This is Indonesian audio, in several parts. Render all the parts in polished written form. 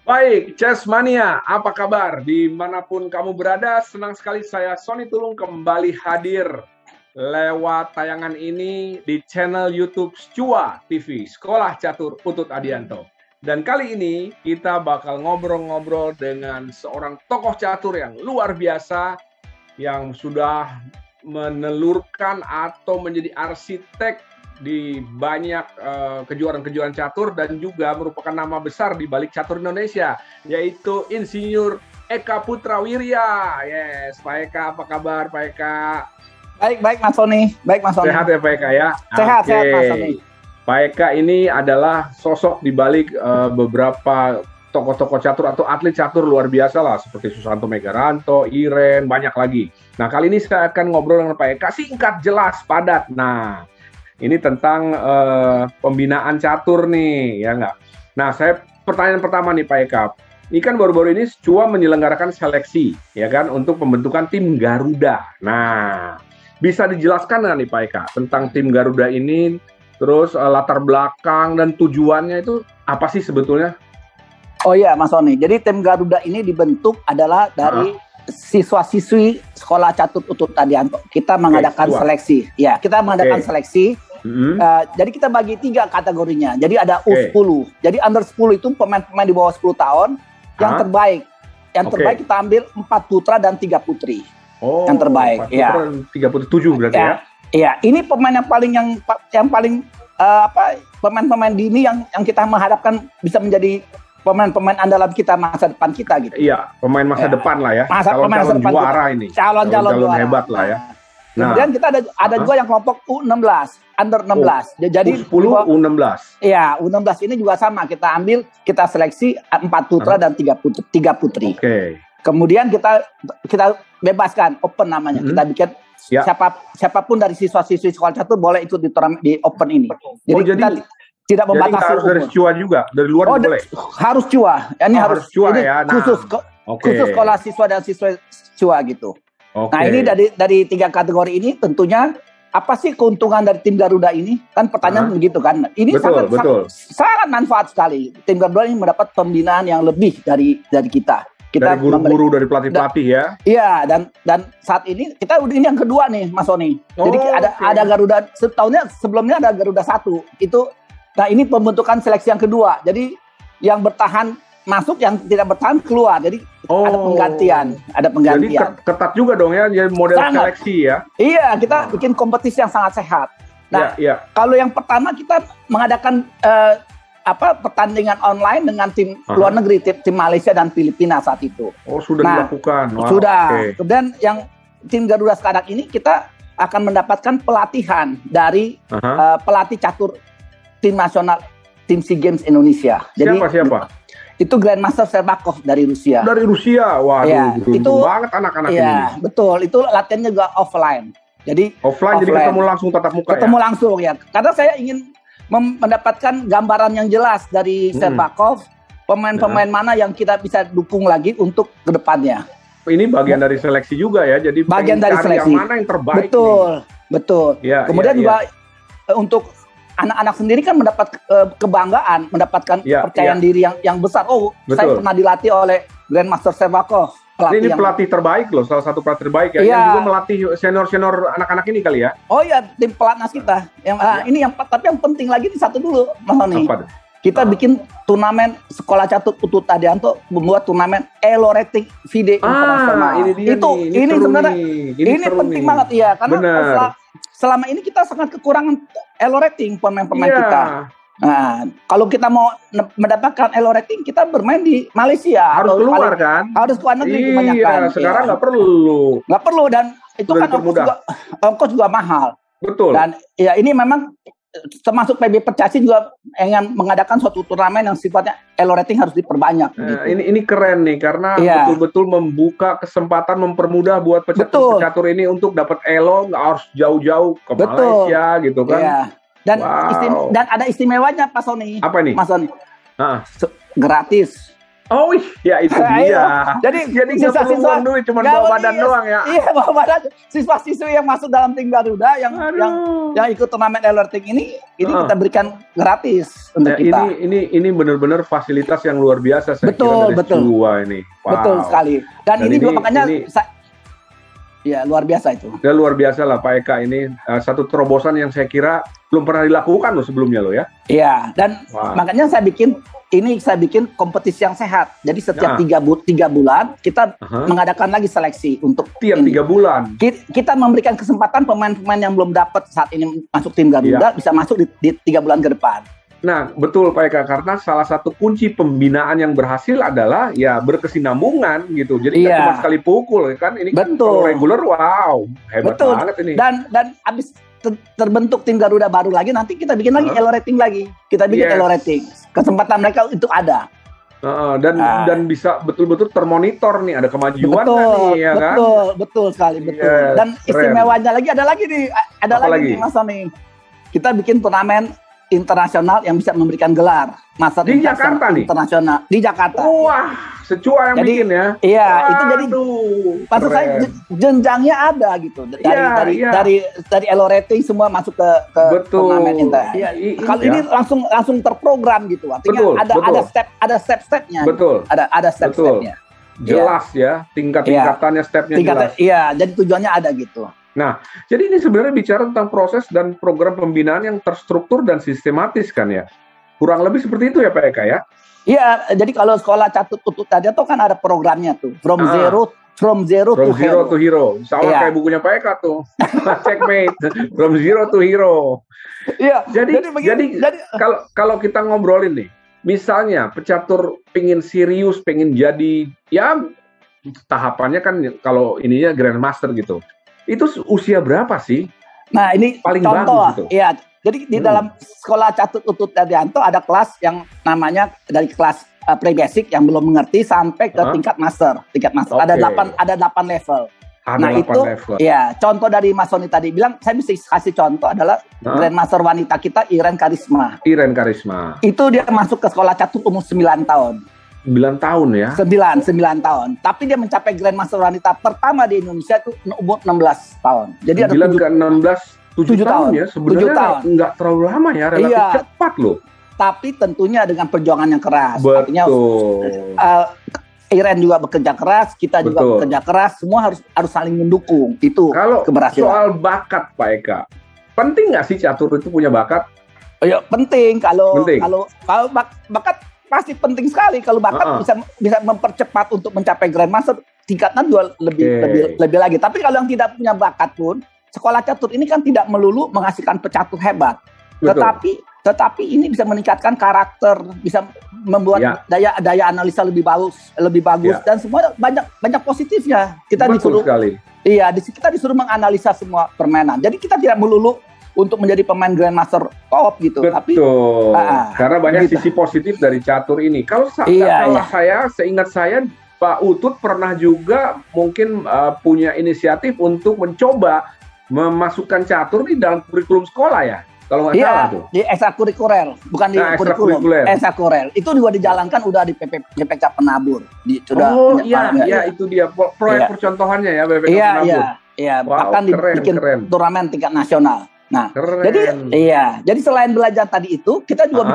Baik, Chess Mania, apa kabar? Dimanapun kamu berada, senang sekali saya Sony Tulung kembali hadir lewat tayangan ini di channel YouTube Scua TV, Sekolah Catur Utut Adianto. Dan kali ini kita bakal ngobrol-ngobrol dengan seorang tokoh catur yang luar biasa, yang sudah menelurkan atau menjadi arsitek di banyak kejuaraan-kejuaraan catur dan juga merupakan nama besar di balik catur Indonesia, yaitu Insinyur Eka Putra Wirya. Yes, Pak Eka, apa kabar Pak Eka? Baik Mas Sony. Baik Mas Sony. Sehat ya Pak Eka ya? Sehat Mas Sony. Pak Eka ini adalah sosok di balik beberapa tokoh-tokoh catur atau atlet catur luar biasa lah, seperti Susanto Megaranto, Iren, banyak lagi. Nah, kali ini saya akan ngobrol dengan Pak Eka, singkat, jelas, padat. Nah, ini tentang pembinaan catur nih, ya nggak? Nah, pertanyaan pertama nih Pak Eka. Ini kan baru-baru ini Scua menyelenggarakan seleksi, ya kan, untuk pembentukan tim Garuda. Nah, bisa dijelaskan nggak nih Pak Eka tentang tim Garuda ini, terus latar belakang dan tujuannya itu apa sih sebetulnya? Oh iya Mas Sony, jadi tim Garuda ini dibentuk adalah dari siswa-siswi Sekolah Catur Utut Adianto. Kita mengadakan seleksi. Ya, kita mengadakan seleksi. Jadi kita bagi 3 kategorinya. Jadi ada U10. Jadi under 10 itu pemain-pemain di bawah 10 tahun yang terbaik. Yang terbaik kita ambil 4 putra dan 3 putri. Oh, yang terbaik. 4 putra dan 3 putri, 7 berarti ya? Iya, ini pemain yang paling pemain-pemain dini yang kita mengharapkan bisa menjadi pemain-pemain andalan kita masa depan kita gitu. Iya, pemain masa depan lah ya. Calon-calon juara ini. Calon-calon hebat lah ya. Kemudian kita ada juga yang kelompok U16, under 16. Jadi U10, U16. Iya, U16 ini juga sama. Kita seleksi 4 putra dan 3 putri. Oke. Kemudian kita bebaskan, open namanya. Kita bikin siapapun dari siswa-siswi sekolah catur boleh ikut di open ini. Jadi kita tidak membatasi. Harus dari Scua juga, dari luar boleh. Harus Scua. Ini harus Scua ya. Khusus sekolah siswa dan siswa Scua gitu. Nah, ini dari 3 kategori ini tentunya apa sih keuntungan dari tim Garuda ini? Kan pertanyaan begitu kan. Ini sangat manfaat sekali. Tim Garuda ini mendapat pembinaan yang lebih dari kita. Dari guru-guru, dari pelatih-pelatih ya. Iya, dan saat ini ini yang kedua nih Mas Sony. Jadi ada Garuda sebelumnya ada Garuda 1. Nah, ini pembentukan seleksi yang kedua. Jadi yang bertahan masuk, yang tidak bertahan keluar. Jadi ada penggantian. Jadi ketat juga dong ya, jadi model seleksi ya. Iya, kita bikin kompetisi yang sangat sehat. Nah, kalau yang pertama kita mengadakan pertandingan online dengan tim luar negeri, tim Malaysia dan Filipina saat itu. Oh, sudah dilakukan. Sudah. Kemudian yang tim Garuda sekarang ini kita akan mendapatkan pelatihan dari pelatih catur tim nasional, tim SEA Games Indonesia. Jadi siapa? Itu Grandmaster Serbakov dari Rusia. Dari Rusia, waduh, itu banget anak-anak ini. Iya, betul. Itu latihannya juga offline. Jadi jadi ketemu langsung tatap muka. Ketemu langsung ya. Karena saya ingin mendapatkan gambaran yang jelas dari Serbakov, pemain-pemain mana yang kita bisa dukung lagi untuk kedepannya. Ini bagian dari seleksi juga ya. Jadi bagian dari seleksi. Yang mana yang terbaik? Betul. Kemudian juga untuk anak-anak sendiri kan mendapat kebanggaan, mendapatkan kepercayaan diri yang besar. Saya pernah dilatih oleh Grandmaster Serbakov. Ini pelatih terbaik loh, salah satu pelatih terbaik ya. Yang juga melatih senior-senior anak-anak ini kali ya. Oh iya, tim pelatnas kita. Ini tapi yang penting lagi ini satu dulu, Mas Sony. Kita bikin turnamen Sekolah Catur Utut Adianto, membuat turnamen Elo Rating FIDE Internasional. Ini sebenarnya ini penting banget ya, karena selama ini kita sangat kekurangan Elo Rating pemain-pemain kita. Nah, kalau kita mau mendapatkan Elo Rating, kita bermain di Malaysia. Harus keluar kan? Harus keluar negeri kebanyakan. Sekarang nggak perlu. Nggak perlu, dan itu kan ongkos juga mahal. Betul. Dan ya ini memang termasuk PB Percasi juga ingin mengadakan suatu turnamen yang sifatnya Elo Rating harus diperbanyak. Ini keren nih, karena betul-betul membuka kesempatan, mempermudah buat pecatur ini untuk dapat Elo, nggak harus jauh-jauh ke Malaysia gitu kan. Iya. Dan ada istimewanya Pak Sony. Apa nih? Mas Sony. Gratis. Oh iya itu dia. Jadi nggak perlu uang duit, cuma bawa badan doang ya. Iya, bawa badan. Siswa-siswi yang masuk dalam tim Garuda yang ikut turnamen alerting ini kita berikan gratis untuk kita. Ini benar-benar fasilitas yang luar biasa saya kira dari Stua ini. Wow. Betul sekali. Dan ini juga makanya ya luar biasa itu. Ya luar biasa lah Pak Eka ini satu terobosan yang saya kira belum pernah dilakukan loh sebelumnya loh ya. Iya, dan makanya saya bikin kompetisi yang sehat. Jadi setiap 3 bulan kita mengadakan lagi seleksi untuk tiap 3 bulan. Kita memberikan kesempatan pemain-pemain yang belum dapat saat ini masuk tim Garuda bisa masuk di 3 bulan ke depan. Nah, betul Pak Eka, karena salah satu kunci pembinaan yang berhasil adalah ya berkesinambungan gitu. Jadi nggak cuma sekali pukul kan, ini kan kalau reguler, wow, hebat banget ini. Dan abis terbentuk tim Garuda baru lagi, nanti kita bikin lagi elo rating lagi. Kita bikin elo rating. Kesempatan mereka itu ada. Dan bisa betul-betul termonitor nih, ada kemajuan nih, ya kan? Betul sekali, betul. Dan istimewanya ada lagi nih Mas Sony. Kita bikin turnamen internasional yang bisa memberikan gelar Master di Jakarta nih, internasional di Jakarta. Wah, Secua yang bikin ya. Iya, itu jadi maksud saya jenjangnya ada gitu. Dari elo rating semua masuk ke turnamen internasional. Kalau ini langsung terprogram gitu. Artinya ada step-stepnya. Betul. Ada step-stepnya. Jelas ya, tingkatannya, stepnya jelas. Iya, jadi tujuannya ada gitu. Nah, jadi ini sebenarnya bicara tentang proses dan program pembinaan yang terstruktur dan sistematis kan ya? Kurang lebih seperti itu ya Pak Eka ya? Iya, jadi kalau sekolah Catut Utut Adianto kan ada programnya tuh, from zero to hero. Sama kayak bukunya Pak Eka tuh, Checkmate, from zero to hero. Iya. Jadi kalau kita ngobrolin nih, misalnya pecatur pengin serius, pengin jadi, ya tahapannya kan kalau ininya Grandmaster gitu. Itu usia berapa sih? Nah ini paling contoh, bagus gitu. Iya. Jadi di dalam sekolah Catut Utut Adianto ada kelas yang namanya dari kelas pre-basic yang belum mengerti sampai ke tingkat master. Ada 8 level. Level. Ya contoh dari Mas Sony tadi bilang, saya bisa kasih contoh adalah Grandmaster wanita kita Iren Karisma. Itu dia masuk ke sekolah Catut umur 9 tahun. 9 tahun ya? 9 tahun. Tapi dia mencapai Grandmaster wanita pertama di Indonesia itu umur 16 tahun. Jadi ada 9 ke 16, 7 tahun ya? Sebenarnya nggak terlalu lama ya, relatif cepat loh. Tapi tentunya dengan perjuangan yang keras. Betul. Artinya Iren juga bekerja keras, kita juga bekerja keras, semua harus saling mendukung. Itu kalau keberhasilan. Soal bakat Pak Eka, penting nggak sih catur itu punya bakat? Oh ya penting. Kalau bakat pasti penting sekali. Kalau bakat bisa mempercepat untuk mencapai Grandmaster, tingkatnya lebih lagi. Tapi kalau yang tidak punya bakat pun, sekolah catur ini kan tidak melulu menghasilkan pecatur hebat. Tetapi ini bisa meningkatkan karakter, bisa membuat daya analisa lebih bagus dan semua banyak positifnya. Kita disuruh menganalisa semua permainan. Jadi kita tidak melulu untuk menjadi pemain Grandmaster top gitu. Betul. Karena banyak sisi positif dari catur ini. Kalau seingat saya Pak Utut pernah juga mungkin punya inisiatif untuk mencoba memasukkan catur di dalam kurikulum sekolah ya. Kalau nggak salah tuh. Di ekstrakurikuler, bukan di kurikulum. Ekstrakurikuler. Itu juga dijalankan udah di PPK Penabur. Itu dia proyek percontohannya ya PPK Penabur. Iya, bahkan dibikin turnamen tingkat nasional. Nah, jadi selain belajar tadi itu, kita juga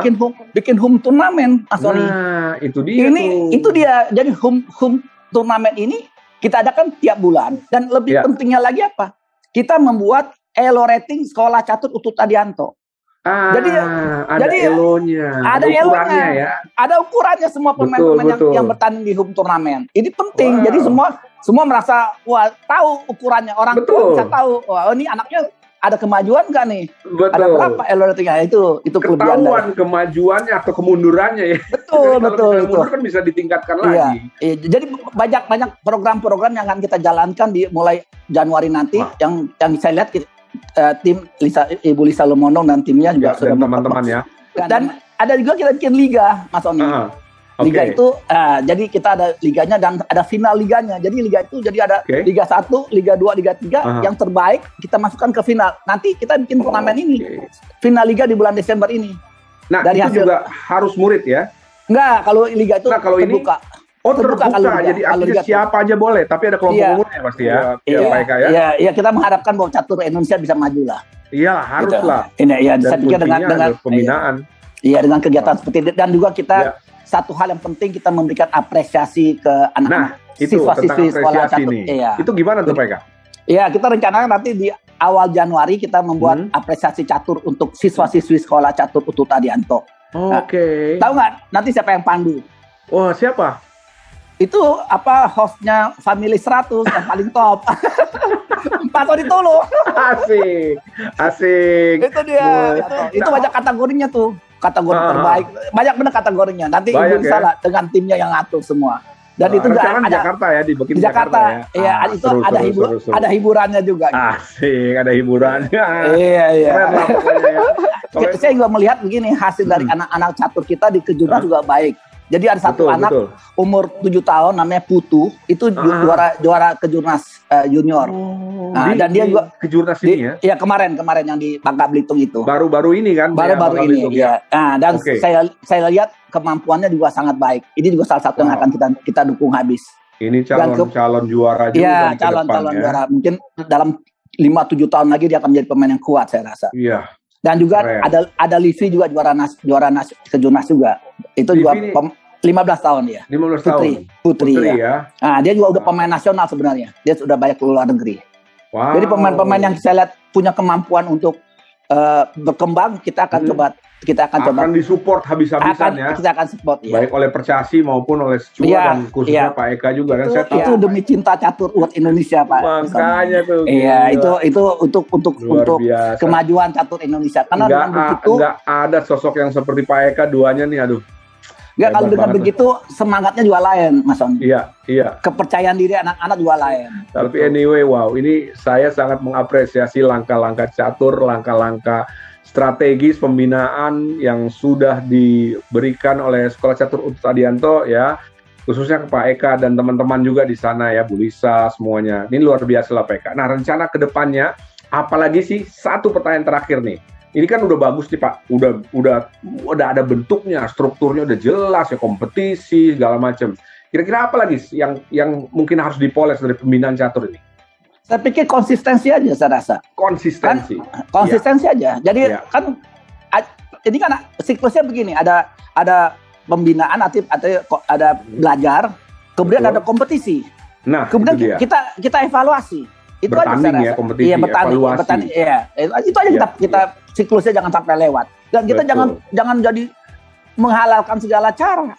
bikin home turnamen, Mas Sony. Nah, itu dia. Itu dia. Jadi home turnamen ini kita adakan tiap bulan, dan lebih pentingnya lagi apa? Kita membuat elo rating sekolah Catut Utut Adianto. Ada elonya, ada ukurannya ya. Ada ukurannya semua pemain-pemain yang bertanding di home turnamen. Ini penting. Jadi semua merasa tahu ukurannya. Orang tua bisa tahu, ini anaknya ada kemajuan nggak nih? Betul. Ada berapa elo ratingnya? Itu kelebihan. Ketahuan kemajuannya atau kemundurannya ya. Betul. Mundur kan bisa ditingkatkan lagi. Iya. Jadi banyak program-program yang akan kita jalankan mulai Januari nanti. Yang saya lihat tim Ibu Lisa Lemonong dan timnya juga sudah teman-teman ya. Dan ada juga kita bikin liga, Mas Sony. Liga itu, jadi kita ada liganya dan ada final liganya. Jadi liga itu ada Liga 1, Liga 2, Liga 3. Yang terbaik kita masukkan ke final. Nanti kita bikin turnamen ini. Final liga di bulan Desember ini. Nah, dari itu juga harus murid ya? Enggak, kalau liga itu kalau terbuka. Oh, terbuka. Jadi artinya siapa aja boleh, tapi ada kelompok umurnya pasti ya. Pak Eka ya. Iya, kita mengharapkan bahwa catur Indonesia bisa maju lah. Iya, haruslah. Ini ya, saya pikir dengan pembinaan. Iya, dengan kegiatan seperti itu, dan juga kita satu hal yang penting, kita memberikan apresiasi ke anak-anak siswa-siswi sekolah catur. Itu gimana tuh Pak Eka? Iya, kita rencanakan nanti di awal Januari kita membuat apresiasi catur untuk siswa-siswi sekolah catur Utut Adianto. Oke. Tahu nggak nanti siapa yang pandu? Wah, siapa? Itu hostnya Family 100 yang paling top. Pak Tony Tolo. Asik. Itu dia. Itu banyak kategorinya tuh. Kategori terbaik. Banyak benar kategorinya. Nanti Ibu bisa lah dengan timnya yang ngatur semua. Dan itu ada Jakarta ya, dibikin di Jakarta. Iya, itu ada hiburannya juga. Asik, ada hiburannya. Iya. Saya juga melihat begini, hasil dari anak-anak catur kita di Kejurnas juga baik. Jadi ada satu anak umur 7 tahun namanya Putu, itu juara Kejurnas junior. Dan dia juga Kejurnas ini ya? Iya, kemarin yang di Bangka Belitung itu. Baru-baru ini kan? Baru-baru ini. Ya. Dan saya lihat kemampuannya juga sangat baik. Ini juga salah satu yang akan kita dukung habis. Ini calon juara juga. Iya, calon juara. Mungkin dalam 5-7 tahun lagi dia akan menjadi pemain yang kuat, saya rasa. Iya. Dan juga ada Livi juga juara Kejurnas juga. Itu juga 15 tahun ya. 15 tahun. Putri ya. Nah, dia juga udah pemain nasional sebenarnya. Dia sudah banyak ke luar negeri. Wow. Jadi pemain-pemain yang saya lihat punya kemampuan untuk berkembang, kita akan coba disupport habis-habisan ya. Kita akan support ya. Baik oleh Percasi maupun oleh Secua dan khususnya Pak Eka juga kan. Itu demi cinta catur buat Indonesia, Pak. Makanya tuh. Iya, itu untuk kemajuan catur Indonesia. Karena nggak ada sosok yang seperti Pak Eka, duanya nih, aduh. Enggak, kalau dengan begitu semangatnya juga lain, Mas On. Iya. Kepercayaan diri anak-anak juga lain. Tapi anyway, ini saya sangat mengapresiasi langkah-langkah catur, langkah-langkah strategis pembinaan yang sudah diberikan oleh Sekolah Catur Utut Adianto ya, khususnya ke Pak Eka dan teman-teman juga di sana ya, Bu Lisa semuanya. Ini luar biasa lah Pak Eka. Nah, rencana ke depannya apalagi sih? Satu pertanyaan terakhir nih. Ini kan udah bagus nih Pak, udah ada bentuknya, strukturnya udah jelas ya, kompetisi segala macam. Kira-kira apa lagi yang mungkin harus dipoles dari pembinaan catur ini? Saya pikir konsistensi aja, saya rasa. Konsistensi aja. Jadi kan ini kan siklusnya begini, ada pembinaan atau ada belajar, kemudian ada kompetisi. Nah, kemudian kita evaluasi. Itu bertanding aja ya, kompetisi, bertanding, itu aja kita siklusnya jangan sampai lewat. Dan kita jangan jadi menghalalkan segala cara.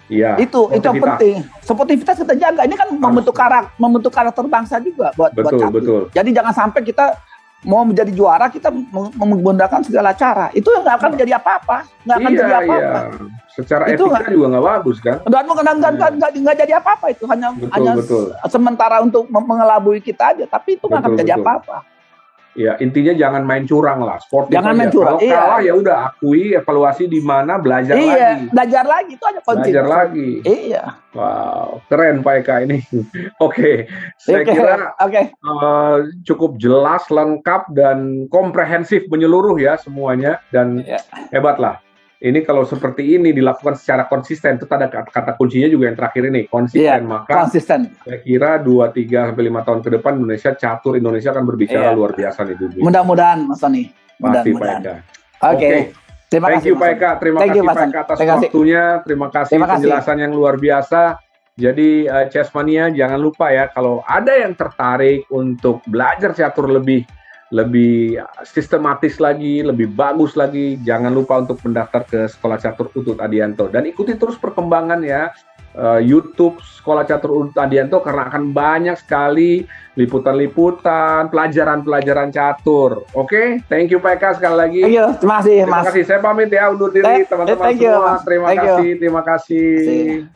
Iya. Itu yang penting. Sportivitas kita jaga. Ini kan membentuk karakter bangsa juga buat catur. Betul. Jadi jangan sampai kita mau menjadi juara kita menggunakan segala cara. Itu nggak akan jadi apa-apa. Nggak akan jadi apa-apa. Secara etika juga nggak bagus kan? Dan nggak jadi apa-apa itu. Hanya sementara untuk mengelabui kita aja. Tapi itu nggak akan jadi apa-apa. Ya, intinya jangan main curang lah, sportif. Jangan main curang. Kalau kalah ya udah akui, evaluasi di mana, belajar lagi. Belajar lagi itu aja konsep. Belajar lagi. Iya. Wow, keren Pak Eka ini. Oke, saya kira cukup jelas, lengkap dan komprehensif menyeluruh ya semuanya dan hebat lah. Ini kalau seperti ini dilakukan secara konsisten, itu ada kata kuncinya juga yang terakhir ini, konsisten. Maka saya kira 2, 3, sampai 5 tahun ke depan catur Indonesia akan berbicara luar biasa nih dunia. Mudah-mudahan Mas Sony. Pasti Pak Eka. Oke. Terima kasih Pak Eka. Terima kasih Pak Eka atas waktunya. Terima kasih penjelasan yang luar biasa. Jadi Chessmania jangan lupa ya, kalau ada yang tertarik untuk belajar catur lebih sistematis lagi, lebih bagus lagi, jangan lupa untuk mendaftar ke Sekolah Catur Utut Adianto dan ikuti terus perkembangan ya YouTube Sekolah Catur Utut Adianto, karena akan banyak sekali liputan-liputan, pelajaran-pelajaran catur. Oke, thank you Pak Eka sekali lagi. Terima kasih. Saya pamit ya, undur diri teman-teman semua. Terima kasih.